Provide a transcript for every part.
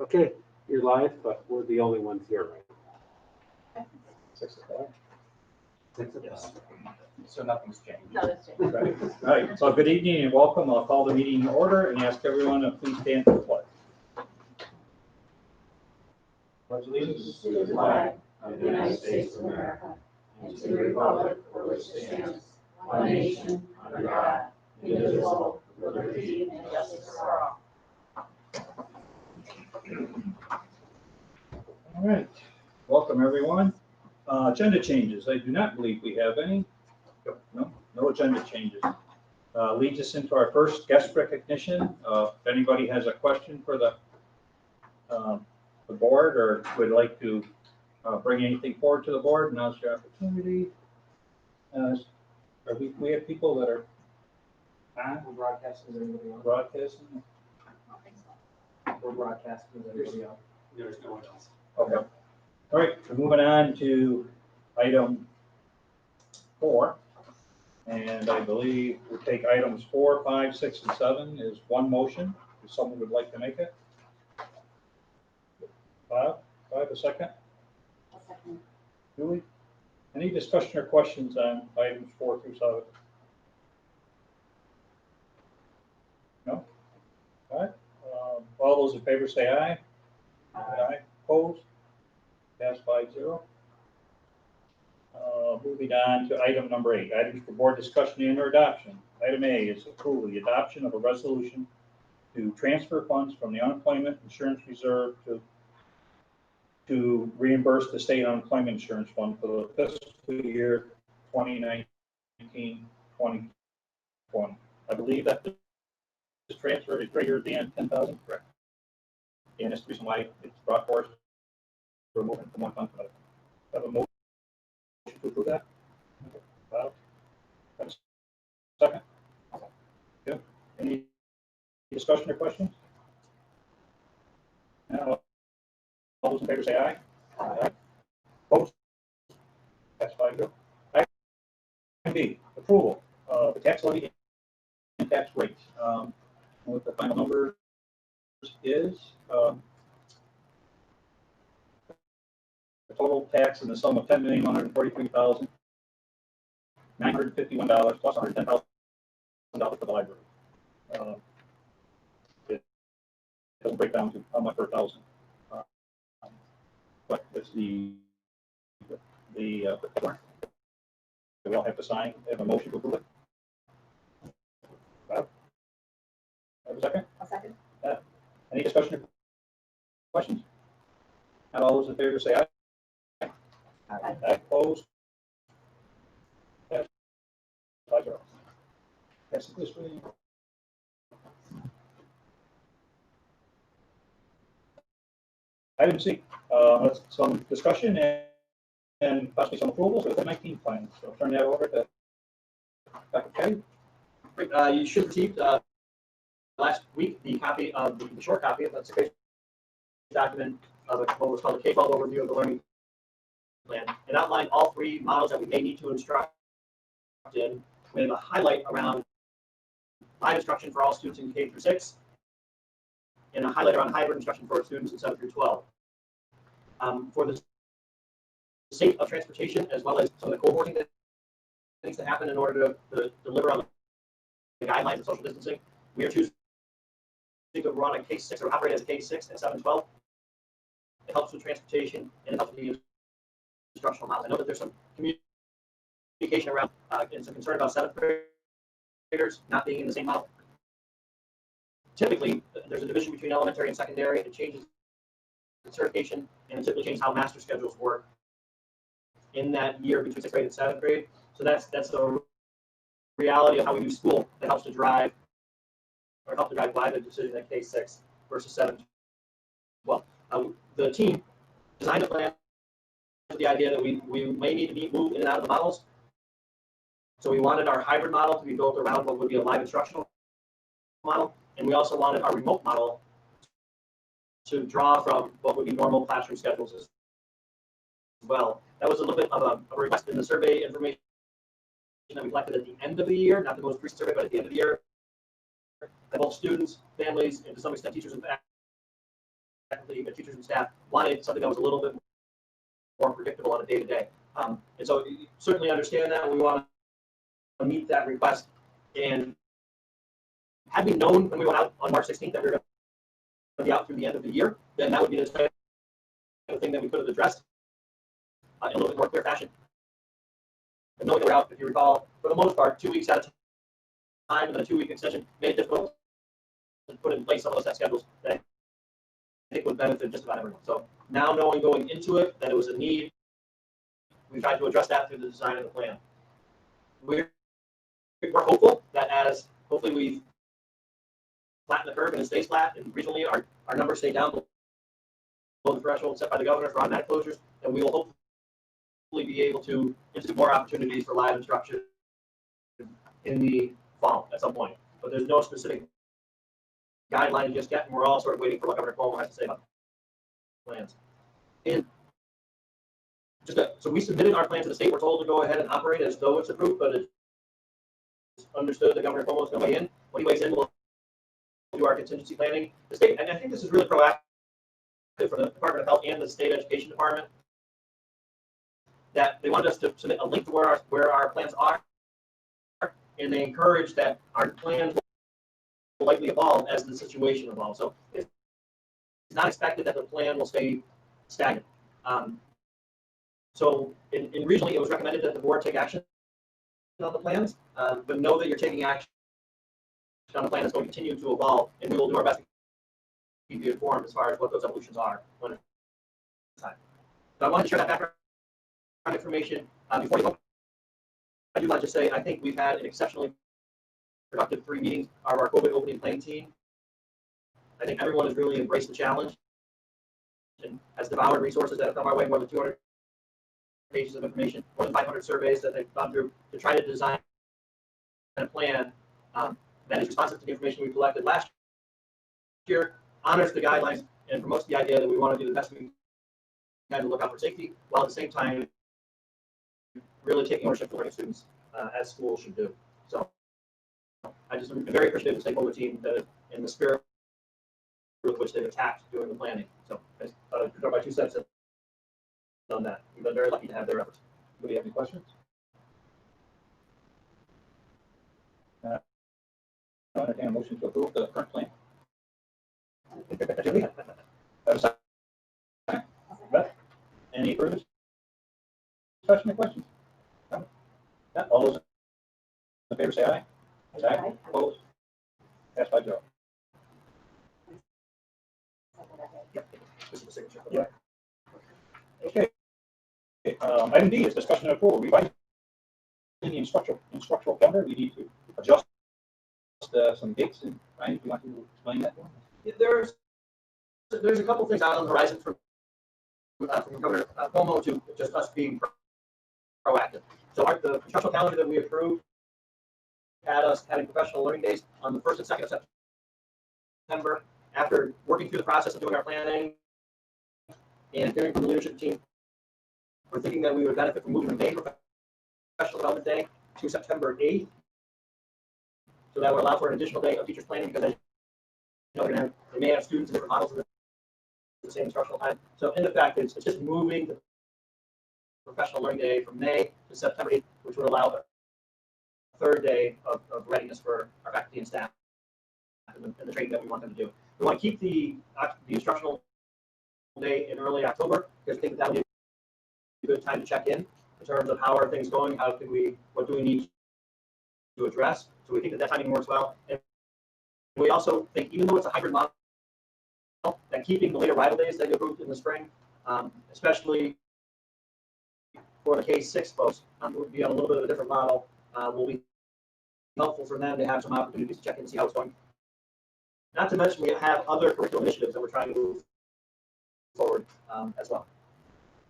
Okay, you're live, but we're the only ones here, right? 6 o'clock. 6 o'clock. Yes. So nothing's changed. No, that's changed. Right. All right, so good evening and welcome. I'll call the meeting in order and ask everyone to please stand for the pledge. Pledge allegiance To the flag of the United States of America and to the republic for which it stands, one nation, under God, indivisible, with liberty and justice for all. All right, welcome everyone. Agenda changes. I do not believe we have any. No agenda changes. Leads us into our first guest recognition. If anybody has a question for the board or would like to bring anything forward to the board, now's your opportunity. We have people that are We're broadcasting as everybody else. broadcasting. We're broadcasting as everybody else. There's no one else. Okay. All right, we're moving on to item 4. And I believe we'll take items 4, 5, 6, and 7 is one motion. If someone would like to make it. 5, a second. Julie? Any discussion or questions on items 4 through 7? No? All right. All those in favor say aye. Aye. Opposed? Pass 5-0. Moving on to item number 8, items for board discussion and or adoption. Item A is approval, the adoption of a resolution to transfer funds from the unemployment insurance reserve to reimburse the state unemployment insurance fund for the fiscal year 2019-2020. I believe that this transfer is greater than 10,000, correct? And that's the reason why it's brought forth. We're moving from one fund to another. Have a motion to approve that? Bob? Have a second? Good. Any discussion or questions? Now, all those in favor say aye. Aye. Opposed? That's 5-0. Item B, approval of the tax levy and tax rates. What the final number is, the total tax in the sum of $10,143,951 plus $110,000 for the library. It doesn't break down to how much per thousand, but it's the warrant that we all have to sign. Have a motion to approve it. Have a second? I'll second. Any discussion or questions? Not all those in favor say aye. Aye. Opposed? Pass 5-0. Pass it this way. Item C, some discussion and possibly some approvals of the 19 plan. So I'll turn that over to Dr. Kelly. Great. You should receive last week the copy of the short copy of that second document of what was called the K-12 overview of the learning plan. It outlined all 3 models that we may need to instruct in. We have a highlight around live instruction for all students in K through 6, and a highlight around hybrid instruction for students in 7 through 12. For the state of transportation, as well as some of the cohorting that needs to happen in order to deliver on the guidelines of social distancing, we are choosing to run a K6 or operate as a K6 at 7-12. It helps with transportation and it helps with the instructional model. I know that there's some communication around and some concern about 7th graders not being in the same model. Typically, there's a division between elementary and secondary. It changes the certification and it typically changes how master schedules work in that year between 6th grade and 7th grade. So that's the reality of how we do school that helps to drive why the decision at K6 versus 7. Well, the team designed a plan with the idea that we may need to be moved in and out of the models. So we wanted our hybrid model to be built around what would be a live instructional model, and we also wanted our remote model to draw from what would be normal classroom schedules as well. That was a little bit of a request in the survey information that we collected at the end of the year, not the most recent survey, but at the end of the year. Both students, families, and to some extent teachers and faculty, but teachers and staff wanted something that was a little bit more predictable on a day-to-day. And so you certainly understand that. We want to meet that request. And had we known when we went out on March 16th that we were going to be out through the end of the year, then that would be the type of thing that we could have addressed in a little bit more clear fashion. But knowing that we're out, if you recall, for the most part, 2 weeks at a time and then a 2-week extension made it difficult to put in place some of those set schedules that I think would benefit just about everyone. So now knowing going into it that it was a need, we tried to address that through the design of the plan. We're hopeful that as hopefully we flatten the curve and it stays flat, and regionally our numbers stay down below the threshold set by the governor for automatic closures, and we will hopefully be able to institute more opportunities for live instruction in the fall at some point. But there's no specific guideline just yet, and we're all sort of waiting for what Governor Cuomo has to say about the plans. And so we submitted our plan to the state. We're told to go ahead and operate as though it's approved, but it's understood that Governor Cuomo is going to weigh in. When he weighs in, we'll do our contingency planning. The state, and I think this is really proactive for the Department of Health and the state education department, that they wanted us to submit a link to where our plans are, and they encourage that our plans will likely evolve as the situation evolves. So it's not expected that the plan will stay stagnant. So in regionally, it was recommended that the board take action on the plans, but know that you're taking action on the plan that's going to continue to evolve, and we will do our best to keep you informed as far as what those evolutions are when it's time. So I wanted to share that background information before you vote. I do want to just say I think we've had an exceptionally productive 3 meetings of our COVID opening planning team. I think everyone has really embraced the challenge and has devoured resources that have come our way, more than 200 pages of information, more than 500 surveys that they've gone through to try to design a plan that is responsive to the information we collected last year, honors the guidelines, and promotes the idea that we want to do the best we can to look out for safety, while at the same time really taking ownership for learning students as schools should do. So I just am very appreciative of the stakeholder team in the spirit with which they've attacked doing the planning. So I thought I'd throw my 2 cents on that. We've been very lucky to have their efforts. Do we have any questions? I'll entertain a motion to approve the current plan. Any further discussion or questions? No? Not all those in favor say aye. Aye. Opposed? Passed by 0. This is the signature. Yeah. Okay. Item D is discussion and approval. Revising the instructional calendar. We need to adjust some dates. And Ryan, do you want to explain that? There's a couple things out on the horizon from Governor Cuomo to just us being proactive. So the instructional calendar that we approved had us having professional learning days on the 1st and 2nd of September. After working through the process of doing our planning and hearing from the leadership team, we're thinking that we would benefit from moving the May Professional Development Day to September 8th. So that would allow for an additional day of teachers planning, because they may have students in different models in the same instructional time. So in effect, it's just moving the professional learning day from May to September 8th, which would allow a 3rd day of readiness for our faculty and staff and the training that we want them to do. We want to keep the instructional day in early October, because I think that would be a good time to check in terms of how are things going, what do we need to address. So we think that timing works well. And we also think, even though it's a hybrid model, that keeping the late arrival days that you approved in the spring, especially for the K-6 folks, would be on a little bit of a different model, will be helpful for them to have some opportunities to check in and see how it's going. Not to mention, we have other curriculum initiatives that we're trying to move forward as well.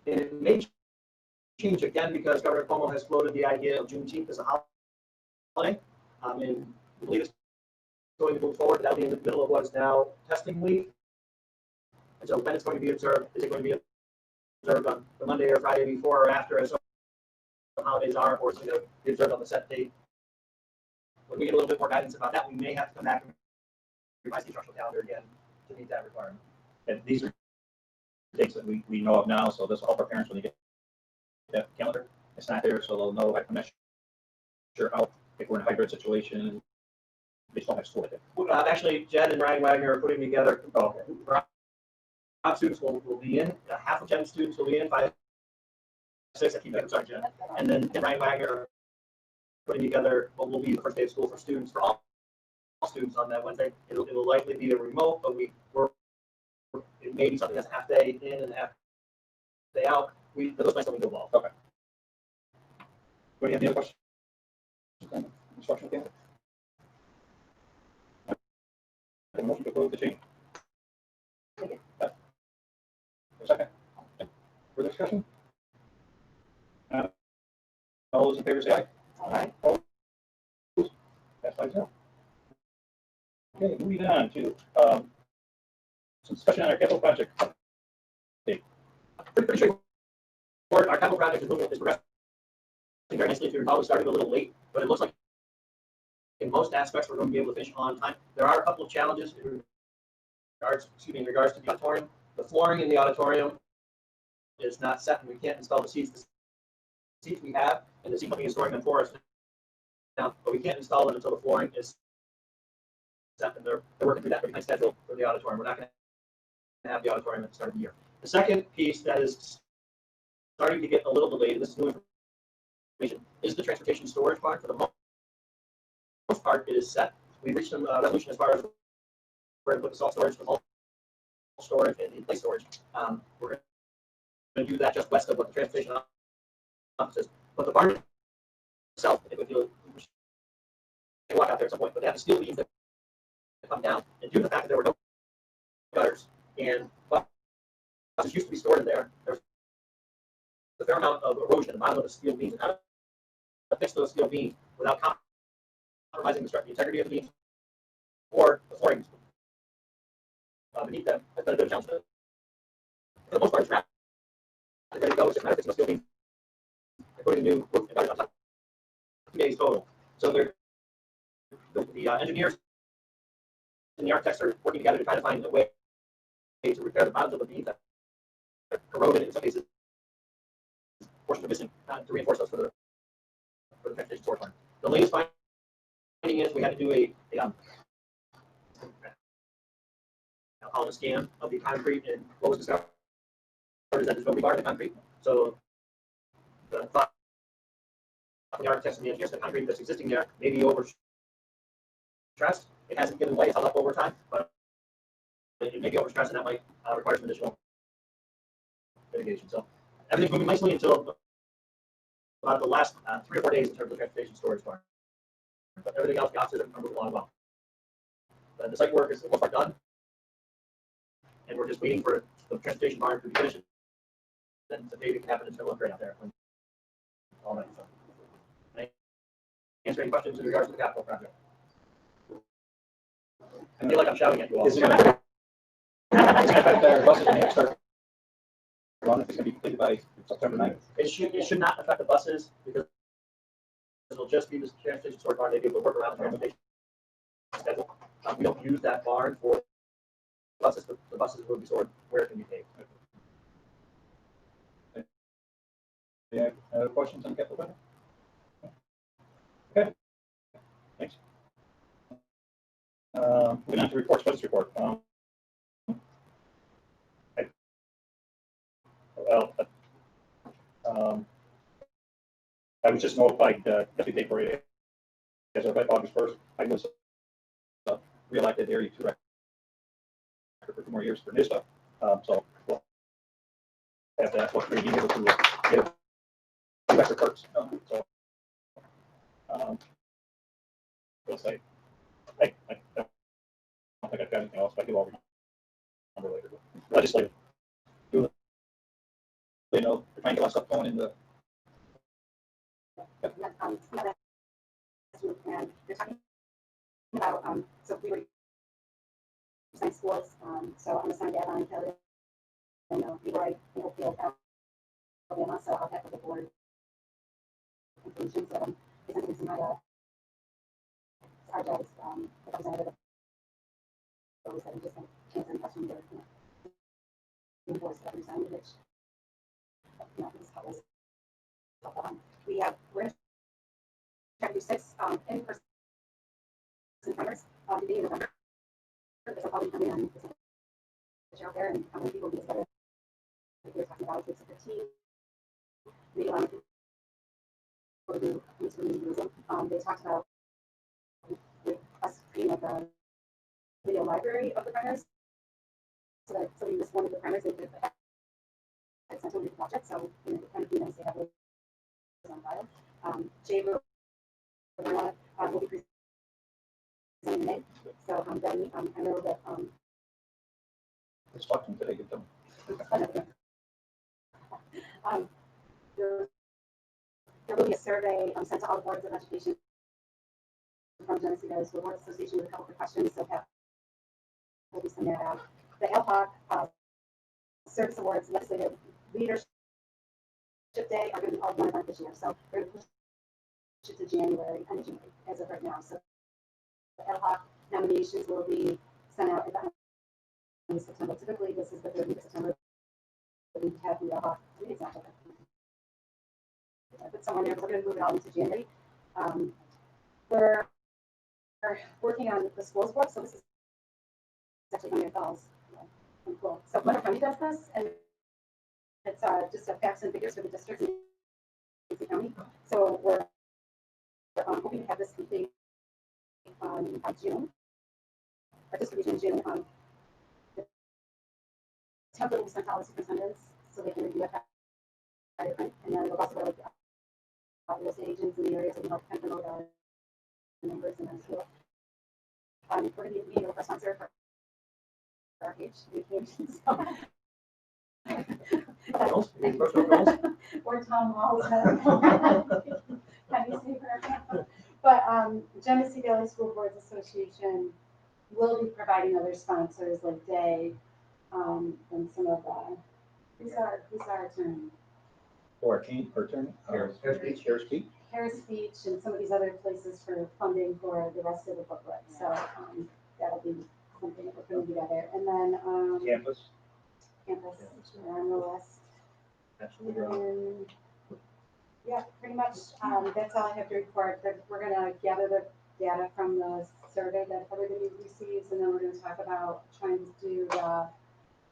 And it may change again because Governor Cuomo has floated the idea of Juneteenth as a holiday, and we believe it's going to move forward. That'll be in the middle of what is now testing week. And so when it's going to be observed, is it going to be observed on the Monday or Friday before or after, as some holidays are, or is it going to be observed on the set date? When we get a little bit more guidance about that, we may have to come back and revise the instructional calendar again to meet that requirement. And these are dates that we know of now, so this will help our parents when they get that calendar. It's not there, so they'll know. I'm not sure how, if we're in a hybrid situation, they just don't have school with it. Actually, Jen and Ryan Wagner are putting together. Students will be in. Half of Jen's students will be in. 5, 6. I keep that. Sorry, Jen. And then Ryan Wagner are putting together what will be the first day of school for students, for all students on that Wednesday. It'll likely be a remote, but it may be something that's a half day in and a half day out. Those might still be involved. Okay. Do you have any other questions? Instructional calendar? A motion to approve the change. Second. Further discussion? All those in favor say aye. Aye. Opposed? That's 5-0. Okay, moving on to some discussion on our capital project. Pretty straightforward. Our capital project is progressing very nicely. If you recall, we started a little late, but it looks like in most aspects we're going to be able to finish on time. There are a couple of challenges in regards to the auditorium. The flooring in the auditorium is not set, and we can't install the seats. The seats we have, and the seat company is storing them for us now, but we can't install them until the flooring is set, and they're working through that pretty tight schedule for the auditorium. We're not going to have the auditorium at the start of the year. The second piece that is starting to get a little delayed, and this is new information, is the transportation storage part. For the most part, it is set. We've reached some resolution as far as where to put the salt storage, the bulk storage, and the in-place storage. We're going to do that just west of what the transportation office is. But the barn itself, if you walk out there at some point, but they have the steel beams that come down, and due to the fact that there were no gutters and buses used to be stored in there, there's a fair amount of erosion at the bottom of the steel beams, and how to fix those steel beams without compromising the integrity of the beams or the flooring beneath them has been a bit of a challenge. For the most part, it's wrapped. It's ready to go. It's just a matter of fixing the steel beams and putting a new roof and gutters on top. 2 days total. So the engineers and the architects are working together to try to find a way to repair the bottoms of the beams that are corroded in some cases. Portions are missing to reinforce those for the transportation storage barn. The latest finding is we had to do I'll call it a scan of the concrete, and what was discovered is that there's no rebar in the concrete. So the thought of the architects and the engineers, the concrete that's existing there may be overstressed. It hasn't given way, it's held up over time, but it may be overstressed, and that might require some additional mitigation. So everything's moving nicely until about the last 3 or 4 days in terms of transportation storage barn. But everything else, the opposite, are moving along well. The site work is the most part done, and we're just waiting for the transportation barn to be finished. Then the paving can happen. It's going to look great out there. All right. So, answer any questions in regards to the capital project? I feel like I'm shouting at you all. Is it going to affect our buses when they start running? It's going to be completed by September 9th. It should not affect the buses because it'll just be the transportation storage barn. They'll be able to work around the transportation schedule. We don't use that barn for buses, but the buses will be stored where it can be paved. Yeah. Other questions on the capital budget? Okay. Thanks. Moving on to reports, budget report. I was just notified yesterday for it. As of August 1st, I was re-elected Area 2 Director for 2 more years for NISTA. So we'll have that what being able to get 2 extra perks. We'll say I don't think I've got anything else, but you'll all remember later. Legislative. You know, we're trying to get lots of stuff going in the. And you're talking about so we were science schools, so I'm assigned to Avalon and Kelly, and Leroy Field, Alabama, so I'll have with the board conclusions of them. Presenting some our job is representative of those that are just going to answer any questions or enforce every sign, which, you know, these couples. We're going to try to do 6 in-person primers beginning of November. There's a probably coming on out there and how many people get together. We're talking about groups of 15, maybe allowing people to do they talked about with us creating like a video library of the primers. So that if somebody missed one of the primers, they could send them to watch it. So, you know, it kind of be nice to have those on file. Jay will be presenting in May. So, then I know that Let's talk to them today, get them. There will be a survey sent to all boards of education from Genesee Valley School Board Association with a couple of questions. So that will be sent out. The ALPOC Service Awards Legislative Leadership Day are going to be all one event this year. So we're going to push it to January, end of January, as of right now. So the ALPOC nominations will be sent out at the end of September. Typically, this is the 3rd week of September. We have the ALPOC. It's not different. But somewhere there, we're going to move it all into January. We're working on the schools board, so this is actually one of your calls. Cool. So Butler County does this, and it's just a facts and figures for the districts in Genesee County. So we're hoping to have this complete by June. Our distribution in June. The template will be sent to all the superintendents so they can review it. And then we'll also go with real estate agents in the area so we help kind of promote our members in our school. We're going to be meeting with our sponsor for our vacations. Goals? Any personal goals? Or town halls. But Genesee Valley School Boards Association will be providing other sponsors like Day and some of who's our attorney? Or team, or turn. Harris Speech, Harris Speech. Harris Speech and some of these other places for funding for the rest of the booklet. So that'll be something that we're putting together. And then Campus. campus are on the list. Absolutely. And yeah, pretty much that's all I have to report. But we're gonna gather the data from the survey that everybody receives, and then we're gonna talk about trying to do the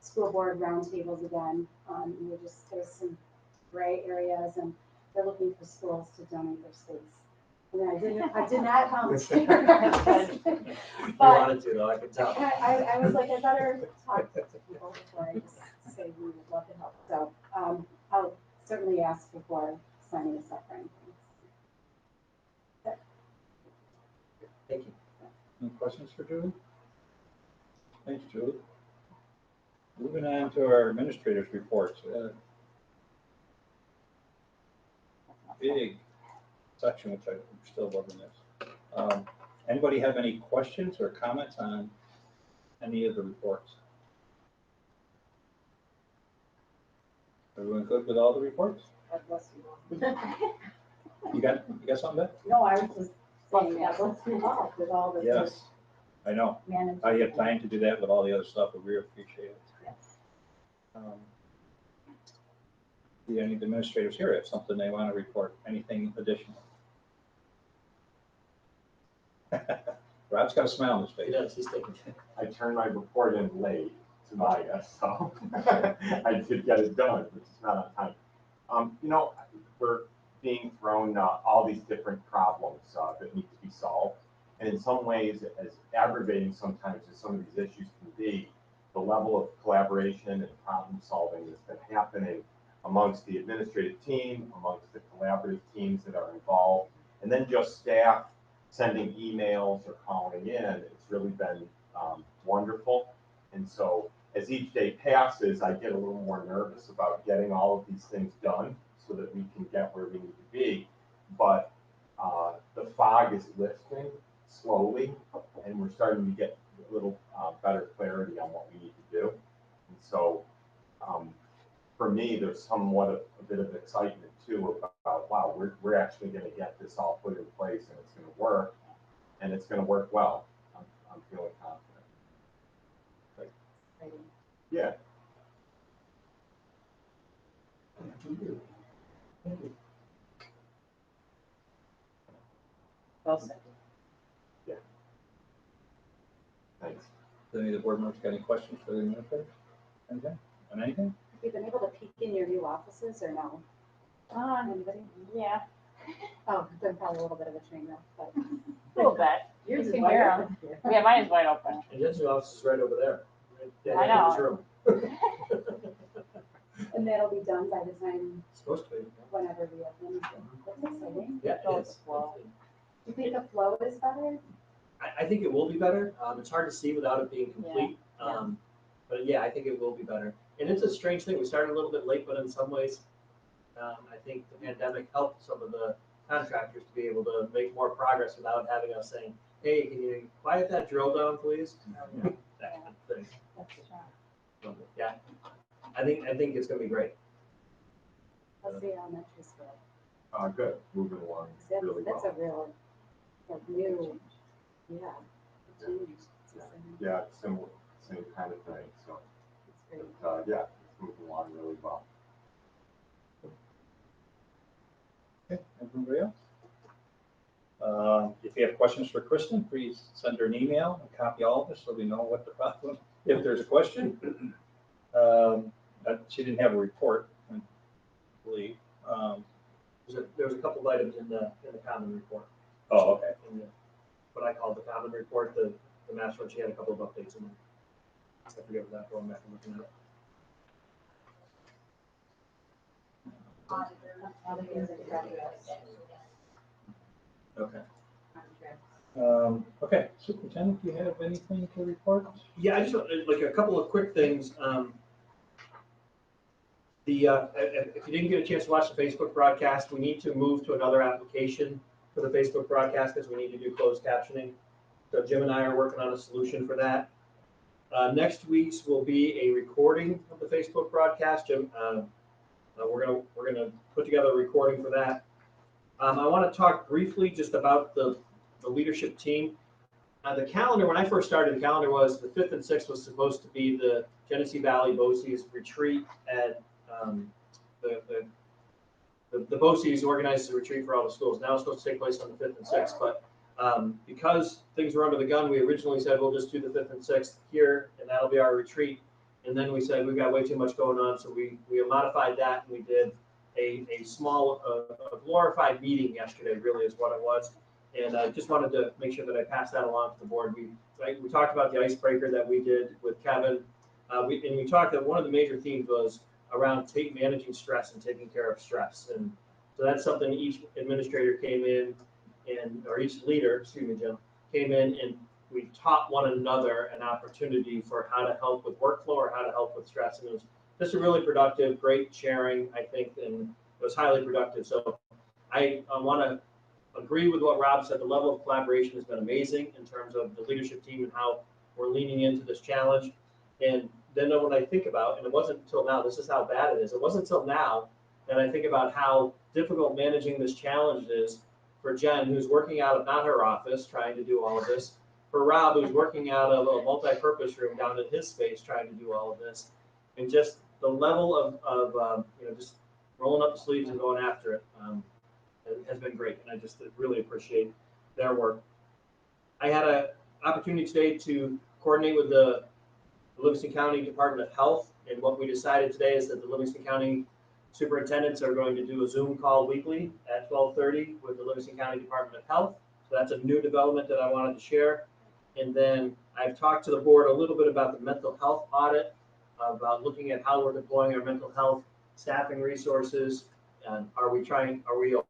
school board roundtables again. There's some gray areas, and they're looking for schools to donate their space. And I did not volunteer. You wanted to, though, I could tell. I was like, I better talk to people before I just say we would love to help. So I'll certainly ask before signing us up for anything. Thank you. Any questions for Julie? Thanks, Julie. Moving on to our administrators' reports. Big section, which I'm still loving this. Anybody have any questions or comments on any of the reports? Everyone good with all the reports? God bless you. You got something there? No, I was just saying that was involved with all the Yes, I know. management. I have time to do that with all the other stuff, but we appreciate it. Yes. Do any administrators here have something they want to report? Anything additional? Rob's got a smile on his He face. does, he's taking. I turned my report in late to Maya, so I did get it done, which is not on time. You know, we're being thrown all these different problems that need to be solved. And in some ways, as aggravating sometimes as some of these issues can be, the level of collaboration and problem solving that's been happening amongst the administrative team, amongst the collaborative teams that are involved, and then just staff sending emails or calling in, it's really been wonderful. And so as each day passes, I get a little more nervous about getting all of these things done so that we can get where we need to be. But the fog is lifting slowly, and we're starting to get a little better clarity on what we need to do. And so for me, there's somewhat a bit of excitement too about wow, we're actually going to get this all put in place, and it's going to work, and it's going to work well. I'm feeling confident. Yeah. Well said. Thanks. Do any of the board members got any questions for the administrator? Anything? On anything? Have you been able to peek in your new offices or no? Anybody? Yeah, Oh, been probably a little bit of a train wreck, but. a little bit. Yours You is can wide hear open. Yeah, mine is wide open. And Jen's office is right over there. Right I down in know. this room. And that'll be done by the time, It's supposed to be. whenever we open. That's exciting. Yeah, Go it with is. the flow. Do you think the flow is better? I think it will be better. It's hard to see without it being complete. Yeah. But yeah, I think it will be better. And it's a strange thing. We started a little bit late, but in some ways, I think the pandemic helped some of the contractors to be able to make more progress without having us saying, hey, can you quiet that drill down, please? That kind of thing. That's true. So, yeah, I think it's gonna be great. How's the elementary school? Good, moving along really That's a well. real, like, new, yeah. change. It's exciting. Yeah, it's similar, same kind of thing, so, It's great. yeah, it's moving along really well. Okay, everybody else? If you have questions for Kristen, please send her an email and copy all of us so we know what the problem, if there's a question. She didn't have a report, I believe. There was a couple of items in the common report. Oh, okay. In the, what I call the common report, the master one, she had a couple of updates in there. I forget what that, going back and looking at it. Okay. Okay, Superintendent, do you have anything to report? Yeah, I just like a couple of quick things. If you didn't get a chance to watch the Facebook broadcast, we need to move to another application for the Facebook broadcast because we need to do closed captioning. So Jim and I are working on a solution for that. Next week's will be a recording of the Facebook broadcast. Jim, we're gonna put together a recording for that. I want to talk briefly just about the leadership team. The calendar, when I first started, the calendar was the 5th and 6th was supposed to be the Genesee Valley BOCES retreat at the BOCES organizes a retreat for all the schools. Now it's supposed to take place on the 5th and 6th, but because things were under the gun, we originally said we'll just do the 5th and 6th here, and that'll be our retreat. And then we said we've got way too much going on, so we modified that and we did a small, a glorified meeting yesterday, really is what it was. And I just wanted to make sure that I passed that along to the board. We talked about the icebreaker that we did with Kevin. We talked that one of the major themes was around managing stress and taking care of stress. And so that's something each administrator came in or each leader, excuse me, Jim, came in and we taught one another an opportunity for how to help with workflow or how to help with stress. And it was just a really productive, great sharing, I think, and it was highly productive. So I want to agree with what Rob said. The level of collaboration has been amazing in terms of the leadership team and how we're leaning into this challenge. And then when I think about, and it wasn't until now, this is how bad it is. It wasn't until now that I think about how difficult managing this challenge is for Jen, who's working out of not her office, trying to do all of this, for Rob, who's working out of a multi-purpose room down in his space, trying to do all of this, and just the level of just rolling up the sleeves and going after it has been great, and I just really appreciate their work. I had an opportunity today to coordinate with the Livingston County Department of Health, and what we decided today is that the Livingston County superintendents are going to do a Zoom call weekly at 12:30 with the Livingston County Department of Health. So that's a new development that I wanted to share. And then I've talked to the board a little bit about the mental health audit, about looking at how we're deploying our mental health staffing resources. And are we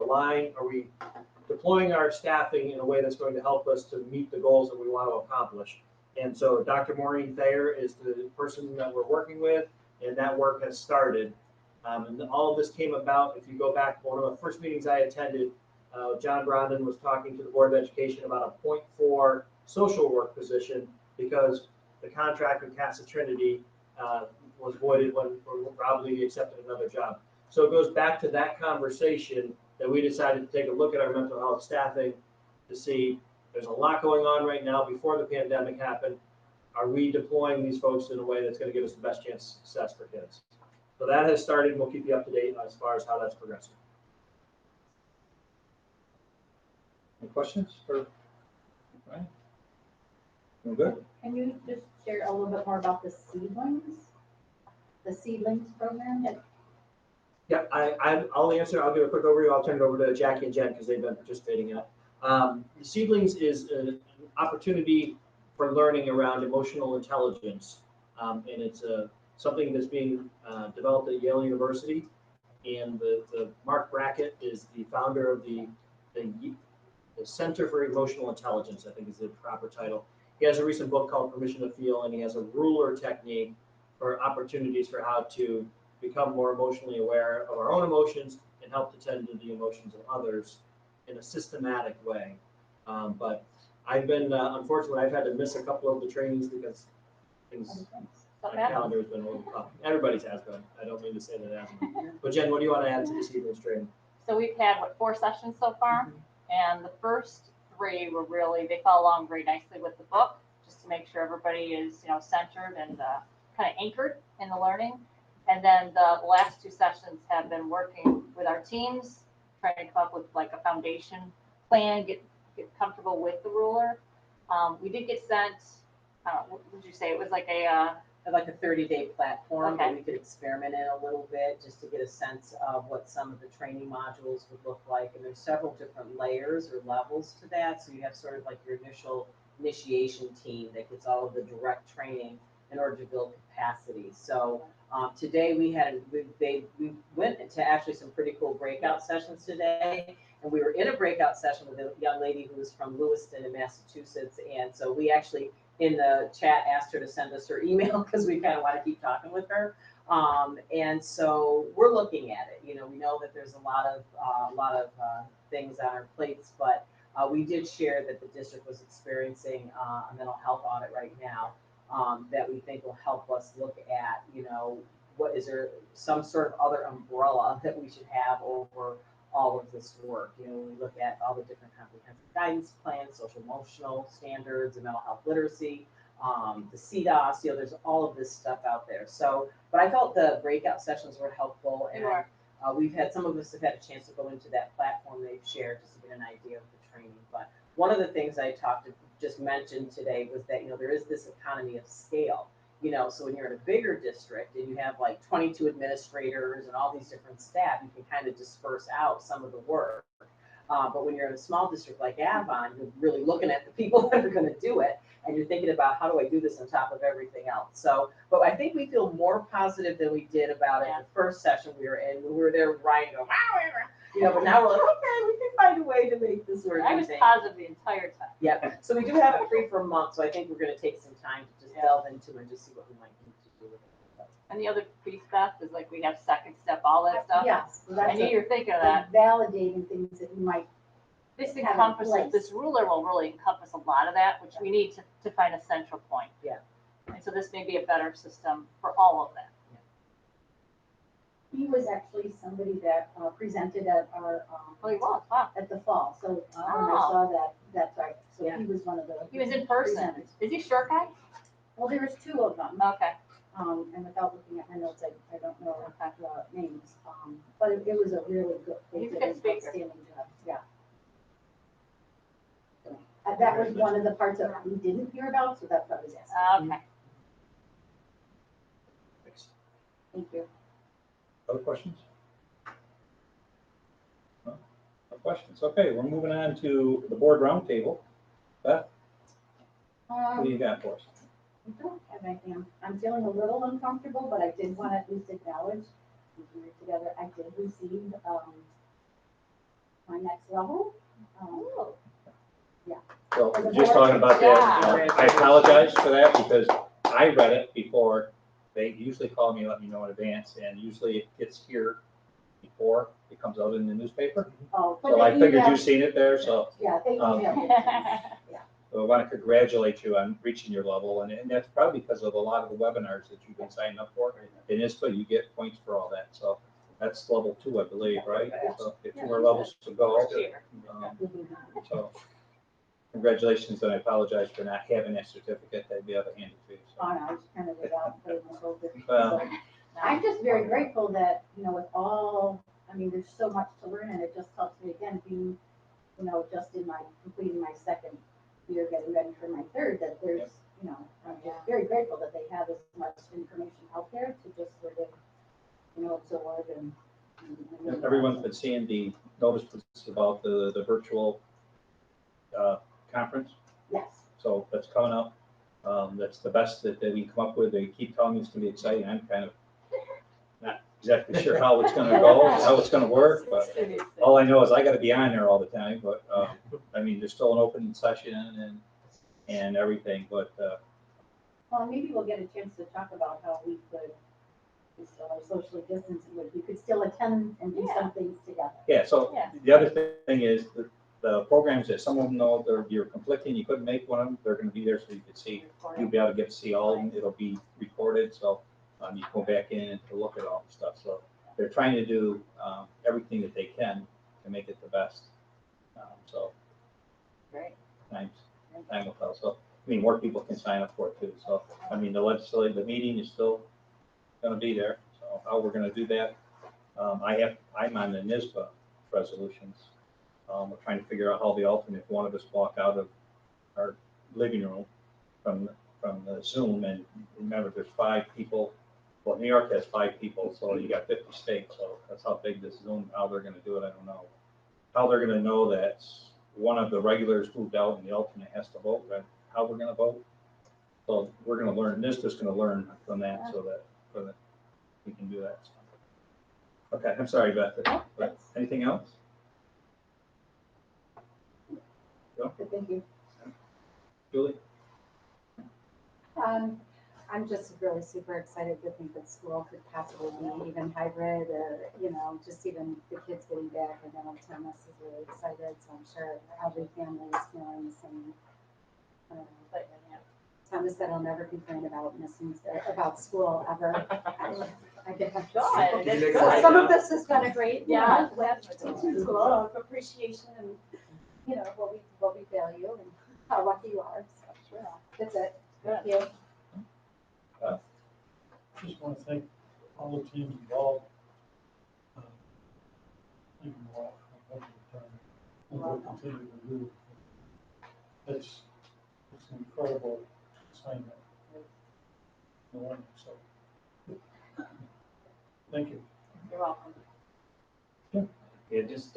aligned? Are we deploying our staffing in a way that's going to help us to meet the goals that we want to accomplish? And so Dr. Maureen Thayer is the person that we're working with, and that work has started. And all of this came about, if you go back to one of the first meetings I attended, John Brondon was talking to the Board of Education about a 0.4 social work position because the contract with Casa Trinity was voided when Rob Levy accepted another job. So it goes back to that conversation that we decided to take a look at our mental health staffing to see there's a lot going on right now before the pandemic happened. Are we deploying these folks in a way that's going to give us the best chance of success for kids? So that has started, and we'll keep you up to date as far as how that's progressing. Any questions for Ryan? Doing good? Can you just share a little bit more about the seedlings program? Yeah, I'll answer, I'll give a quick overview, I'll turn it over to Jackie and Jen because they've been participating in it. The Seedlings is an opportunity for learning around emotional intelligence. And it's something that's being developed at Yale University. And the Mark Brackett is the founder of the Center for Emotional Intelligence, I think is the proper title. He has a recent book called Permission to Feel, and he has a ruler technique for opportunities for how to become more emotionally aware of our own emotions and help to tend to the emotions of others in a systematic way. But I've been, unfortunately, I've had to miss a couple of the trainings because things, my calendar has been a little tough. Everybody's has been. I don't mean to say that it hasn't. But Jen, what do you want to add to this evening's training? So we've had, 4 sessions so far? And the first 3 were really, they fell along very nicely with the book, just to make sure everybody is, centered and kind of anchored in the learning. And then the last 2 sessions have been working with our teams, trying to come up with like a foundation plan, get comfortable with the ruler. We did get sent, what would you say? It was like a 30-day platform that Okay. we could experiment in a little bit, just to get a sense of what some of the training modules would look like. And there's several different layers or levels to that. So you have sort of like your initiation team that gets all of the direct training in order to build capacity. So today we went into actually some pretty cool breakout sessions today. And we were in a breakout session with a young lady who was from Lewiston in Massachusetts. And so we actually, in the chat, asked her to send us her email because we kind of want to keep talking with her. And so we're looking at it. We know that there's a lot of things on our plates, but we did share that the district was experiencing a mental health audit right now that we think will help us look at, what is there some sort of other umbrella that we should have over all of this work. We look at all the different comprehensive guidance plans, social emotional standards, and mental health literacy, the CDOS, there's all of this stuff out there. So, but I felt the breakout sessions were helpful, and we've had, some of us have had a chance to go into that platform they've shared just to get an idea of the training. But one of the things I just mentioned today was that, there is this economy of scale. So when you're in a bigger district and you have like 22 administrators and all these different staff, you can kind of disperse out some of the work. But when you're in a small district like Avon, you're really looking at the people that are going to do it, and you're thinking about, how do I do this on top of everything else? So, but I think we feel more positive than we did about it the first session we were in. We were there with Ryan going, but now we're like, okay, we can find a way to make this work. I was positive the entire time. Yeah, so we do have it free for a month, so I think we're going to take some time to just delve into it and just see what we might need to do with it. And the other piece, Beth, is like we have second step, all that stuff. Yes. I knew you were thinking of that. Validating things that you might. This have in encompasses, place. this ruler will really encompass a lot of that, which we need to find a central point. Yeah. And so this may be a better system for all of that. He was actually somebody that presented at our, Oh, he was, wow. at the fall. So when I Oh. saw that, that's right. So Yeah. he was one of the. He was in person. presenters. Is he a short guy? Well, there was 2 of them. Okay. And without looking at my notes, I don't know the names. But it was a really good, they He's a did good an speaker. outstanding job. Yeah. That was one of the parts that we didn't hear about, so that's what I was asking. Okay. Thanks. Thank you. Other questions? No questions. Okay, we're moving on to the board roundtable. Beth, what do you got for us? I don't have anything. I'm feeling a little uncomfortable, but I did want to at least acknowledge, we can read together, I did receive my next level. So we're just talking about that. I apologize for that because I read it before. They usually call me and let me know in advance, and usually it gets here before it comes out in the newspaper. Oh, but So I they figured you emailed- seen it there, so Yeah, they Um, emailed it. so I want to congratulate you on reaching your level, and that's probably because of a lot of the webinars that you've been signing up for. In ISPA, you get points for all that, so that's level 2, I believe, right? So you have 2 more levels to go. So congratulations, and I apologize for not having that certificate. That'd be able to hand it to you. So. I just kind of without putting my whole thing. Well, So, I'm just very grateful that, with all, there's so much to learn, and it just helps me again being you know, just in my, completing my second year, getting ready for my third, that there's, you know, I'm just very grateful that they have as much information out there to just sort of, you know, absorb and. Everyone's been seeing the notice about the virtual conference, Yes. so that's coming up. That's the best that we come up with. They keep telling me it's gonna be exciting. I'm kind of not exactly sure how it's gonna go, how it's gonna work, but all I know is I gotta be on there all the time, but, I mean, there's still an open session and everything, but, Well, maybe we'll get a chance to talk about how we still are socially distancing, but we could still attend and do some things together. yeah, so Yeah. the other thing is the programs that some of them know you're conflicting, you couldn't make one of them, they're gonna be there so you can see, you'll be able to get to see all of them, it'll be recorded, so, you can go back in and to look at all the stuff, so they're trying to do, everything that they can to make it the best. So, Great. time will tell, so, I mean, more people can sign up for it too, so, I mean, the meeting is still gonna be there, so how we're gonna do that. I'm on the NISBA resolutions. We're trying to figure out how the alternate, one of us walk out of our living room from the Zoom, and remember, there's 5 people. Well, New York has 5 people, so you got 50 states, so that's how big this Zoom, how they're gonna do it, I don't know. How they're gonna know that one of the regulars moved out and the alternate has to vote, then how we're gonna vote. So we're gonna learn, NISBA's gonna learn from that, so that we can do that. Okay, I'm sorry, Beth, but anything else? Thank you. Julie? I'm just really super excited to think that school could possibly be even hybrid or, you know, just even the kids getting back. I know Thomas is really excited, so I'm sure every family is feeling the same. But Thomas said I'll never complain about school ever. I get Good, it's Good. good. some of this has been a great, Yeah. last school of appreciation and, you know, what we value and how lucky you are. So that's it. Thank you. Just want to thank all the teams involved. Even more for what you've done and will continue to do. It's an incredible assignment. No one, so. Thank you. You're welcome. Yeah, just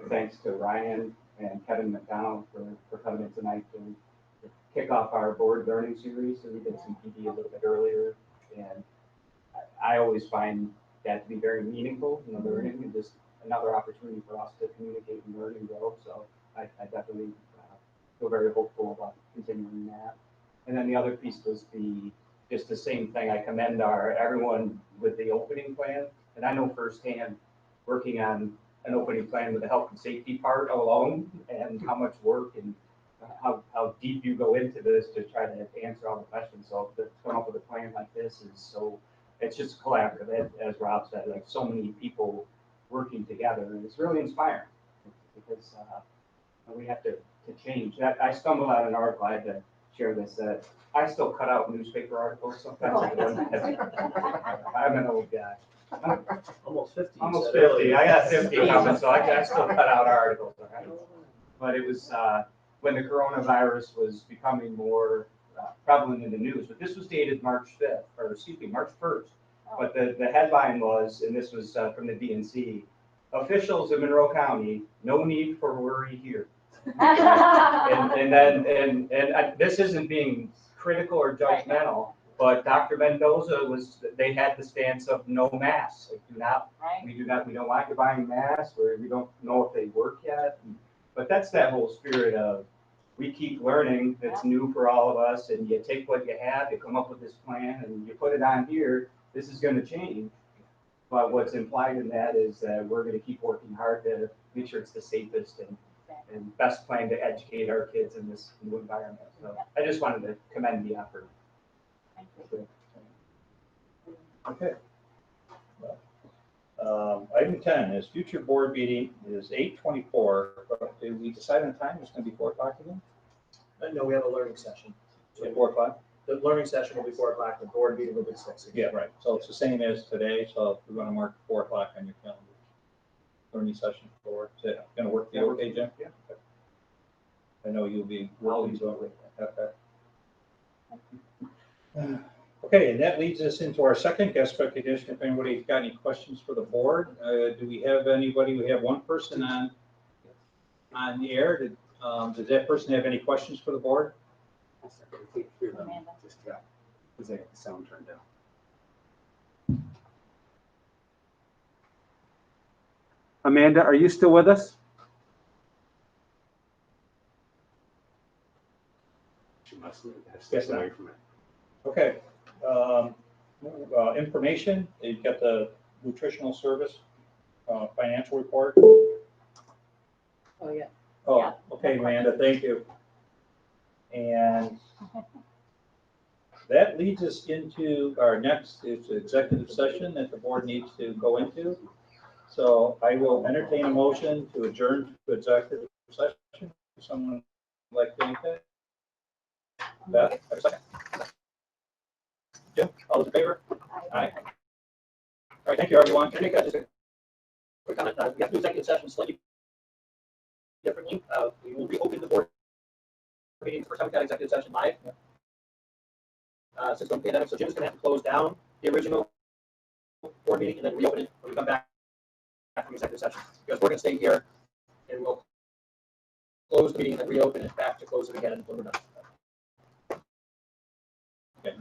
thanks to Ryan and Kevin McDonald for coming in tonight to kick off our board learning series. So we did some PD a little bit earlier, and I always find that to be very meaningful, you know, learning and just another opportunity for us to communicate and learn and grow. So I definitely feel very hopeful about continuing that. And then the other piece was just the same thing. I commend everyone with the opening plan, and I know firsthand working on an opening plan with the health and safety part alone, and how much work and how deep you go into this to try to answer all the questions. So to come up with a plan like this is so, it's just collaborative, as Rob said, like so many people working together, and it's really inspiring because we have to change. I stumbled on an article, I had to share this, I still cut out newspaper articles sometimes. I'm an old guy. Almost 50. Almost 50, I got 50 coming, so I still cut out articles, all right? But it was when the coronavirus was becoming more prevalent in the news, but this was dated March 5th, or excuse me, March 1st. But the headline was, and this was from the DNC, officials in Monroe County, no need for worry here. and this isn't being critical or judgmental, but Dr. Mendoza they had the stance of no masks. Like, we don't want you buying masks, or we don't know if they work yet. But that's that whole spirit of, we keep learning, that's new for all of us, and you take what you have, you come up with this plan, and you put it on here, this is gonna change. But what's implied in that is that we're gonna keep working hard to make sure it's the safest and best plan to educate our kids in this new environment. So I just wanted to commend the effort. Okay. Item 10 is future board meeting is 8:24, but did we decide on time? It's gonna be 4 o'clock again? No, we have a learning session. So 4 o'clock? The learning session will be 4 o'clock, the board meeting will be 6. Yeah, right. So it's the same as today, so if we're gonna mark 4 o'clock on your calendar. Learning session 4, is that gonna work for you, okay, Jim? Yeah. I know you'll be willing to. Okay. Okay, and that leads us into our second guest recognition. If anybody's got any questions for the board, do we have anybody? We have one person on the air. Does that person have any questions for the board? Amanda. Just, because I got the sound turned down. Amanda, are you still with us? She must have stepped away from it. Okay. Information, you've got the nutritional service, financial report. Oh, yeah. Oh, okay, Amanda, thank you. And that leads us into our next executive session that the board needs to go into. So I will entertain a motion to adjourn to executive session. Someone like to make that? Beth, have a second. Jim, all those in favor? Aye. All right, thank you, everyone. Can I make just a quick comment? We have to executive session slightly differently. We will reopen the board meeting for some kind of executive session live. Since the pandemic, so Jim's gonna have to close down the original board meeting and then reopen it when we come back from executive session. Because we're gonna stay here and we'll close the meeting and then reopen it back to close it again when we're done. Okay.